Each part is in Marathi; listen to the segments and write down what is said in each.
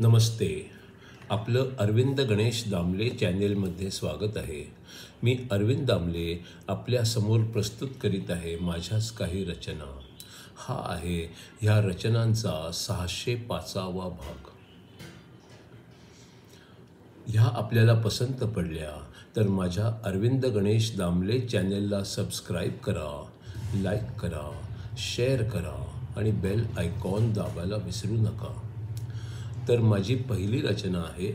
नमस्ते. आपलं अरविंद गणेश दामले चॅनेलमध्ये स्वागत आहे. मी अरविंद दामले आपल्यासमोर प्रस्तुत करीत आहे माझ्याच काही रचना. हा आहे ह्या रचनांचा 605वा भाग. ह्या आपल्याला पसंत पडल्या तर माझ्या अरविंद गणेश दामले चॅनेलला सबस्क्राईब करा, लाईक करा, शेअर करा आणि बेल आयकॉन दाबायला विसरू नका. तर माझी पहिली रचना आहे.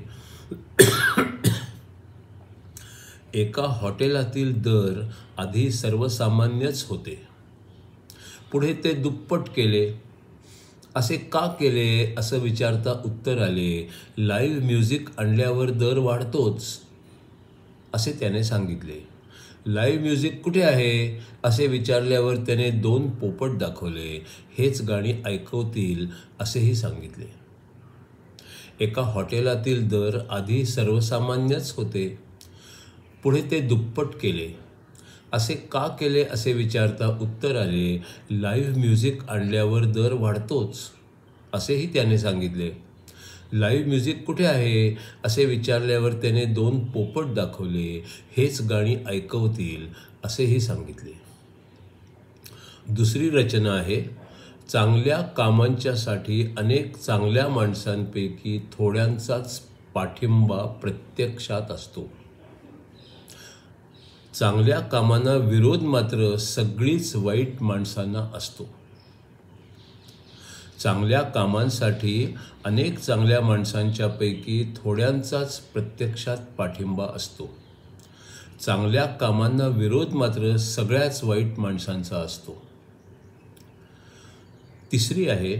एका हॉटेलातील दर आधी सर्वसामान्यच होते. पुढे ते दुप्पट केले. असे का केले असं विचारता उत्तर आले, लाईव्ह म्युझिक आणल्यावर दर वाढतोच असे त्याने सांगितले. लाईव्ह म्युझिक कुठे आहे असे विचारल्यावर त्याने 2 पोपट दाखवले. हेच गाणी ऐकवतील असेही सांगितले. एका हॉटेलातील दर आधी सर्वसामान्यच होते. पुढे ते दुप्पट केले. असे का केले असे विचारता उत्तर आले, लाईव्ह म्युझिक आणल्यावर दर वाढतोच असेही त्याने सांगितले. लाईव्ह म्युझिक कुठे आहे असे विचारल्यावर त्याने 2 पोपट दाखवले. हेच गाणी ऐकवतील असेही सांगितले. दुसरी रचना आहे. चांगल्या कामांच्यासाठी अनेक चांगल्या माणसांपैकी थोड्यांचाच पाठिंबा प्रत्यक्षात असतो. चांगल्या कामांना विरोध मात्र सगळीच वाईट माणसांना असतो. चांगल्या कामांसाठी अनेक चांगल्या माणसांच्या पैकी थोड्यांचाच प्रत्यक्षात पाठिंबा असतो. चांगल्या कामांना विरोध मात्र सगळ्याच वाईट माणसांचा असतो. तिसरी आहे.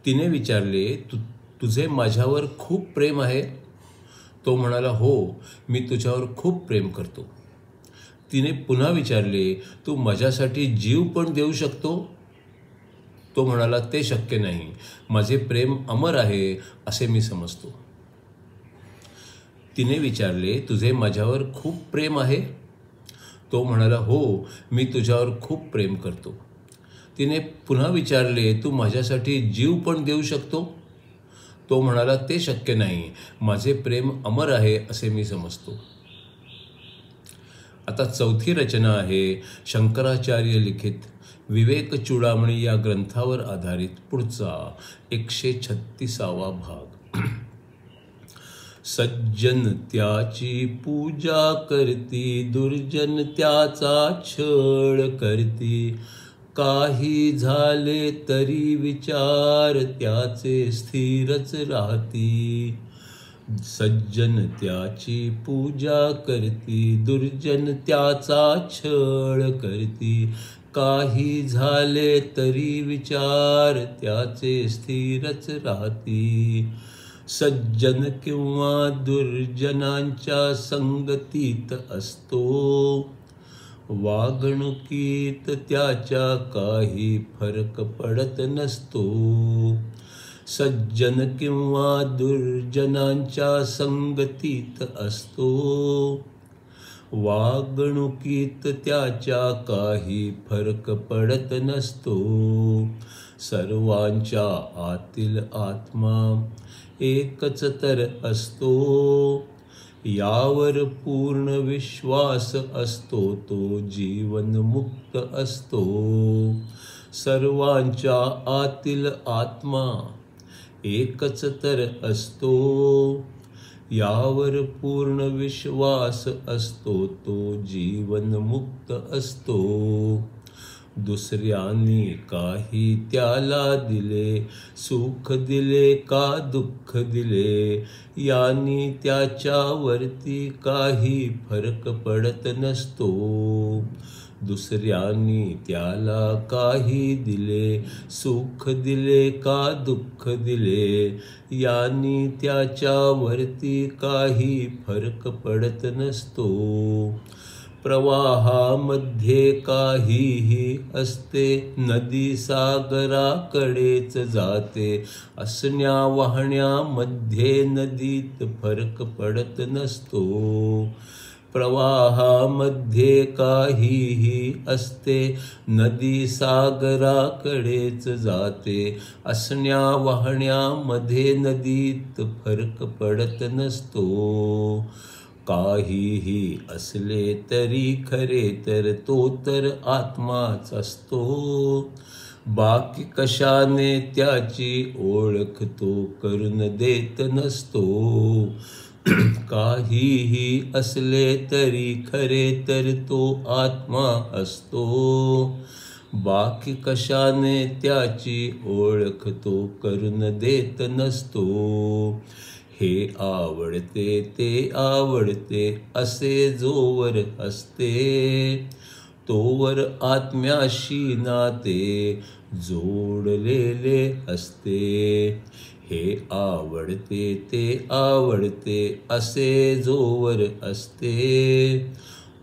तिने विचारले, तुझे माझ्यावर खूप प्रेम आहे? तो म्हणाला, हो, मी तुझ्यावर खूप प्रेम करतो. तिने पुन्हा विचारले, तू माझ्यासाठी जीव पण देऊ शकतो? तो म्हणाला, ते शक्य नाही. माझे प्रेम अमर आहे असे मी समजतो. तिने विचारले, तुझे माझ्यावर खूप प्रेम आहे? तो म्हणाला, हो, मी तुझ्यावर खूप प्रेम करतो. तिने पुन्हा विचारले, तू माझ्यासाठी जीव पण देऊ शकतो? तो म्हणाला, ते शक्य नाही. माझे प्रेम अमर आहे असे मी समजतो. आता चौथी रचना आहे. शंकराचार्य लिखित विवेक चूडामणी या ग्रंथावर आधारित पुढचा 136वा भाग. सज्जन त्याची पूजा करती, दुर्जन त्याचा छळ करती. काही झाले तरी विचार त्याचे स्थिरच राहती. सज्जन त्याची पूजा करती, दुर्जन त्याचा छळ करती. काही झाले तरी विचार त्याचे स्थिरच राहती. सज्जन किंवा दुर्जनांच्या संगतीत असतो. वागणुकीत त्याच्या काही फरक पडत नसतो. सज्जन किंवा दुर्जनांच्या संगतीत असतो. वागणुकीत त्याच्या काही फरक पडत नसतो. सर्वांच्या आतील आत्मा एकच तर असतो. यावर पूर्ण विश्वास असतो तो जीवनमुक्त असतो. सर्वांच्या आतील आत्मा एकच तर असतो. यावर पूर्ण विश्वास असतो तो जीवनमुक्त असतो. दुसऱ्यांनी काही त्याला दिले, सुख दिले का दुःख दिले, यांनी त्याच्यावरती काही फरक पडत नसतो. दुसऱ्यांनी त्याला काही दिले, सुख दिले का दुःख दिले, यांनी त्याच्यावरती काही फरक पडत नसतो. प्रवाहामध्ये काहीही असते, नदी सागराकडेच जाते. असण्या वाहण्यामध्ये नदीत फरक पडत नसतो. प्रवाहामध्ये काहीही असते, नदी सागराकडेच जाते. असण्या वाहण्यामध्ये नदीत फरक पडत नसतो. काहीही असले तरी खरे तर तो तर आत्माच असतो. बाकी कशाने त्याची ओळख तो करून देत नसतो. काहीही असले तरी खरे तर तो आत्मा असतो. बाकी कशाने त्याची ओळख तो करून देत नसतो. हे आवडते ते आवडते असे जोवर असते, तोवर आत्म्याशी नाते जोडलेले असते. हे आवडते ते आवडते असे जोवर असते,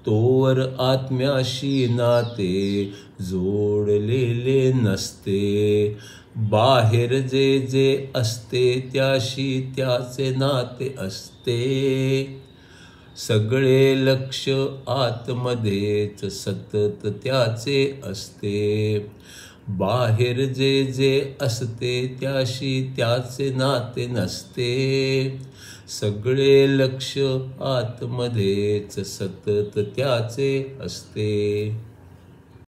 तोवर आत्म्याशी नाते जोडलेले नसते. बाहेर जे जे असते त्याशी त्याचे नाते असते. सगळे लक्ष आतमध्येच सतत त्याचे असते. बाहेर जे जे असते त्याशी त्याचे नाते नसते. सगळे लक्ष आतमध्येच सतत त्याचे असते.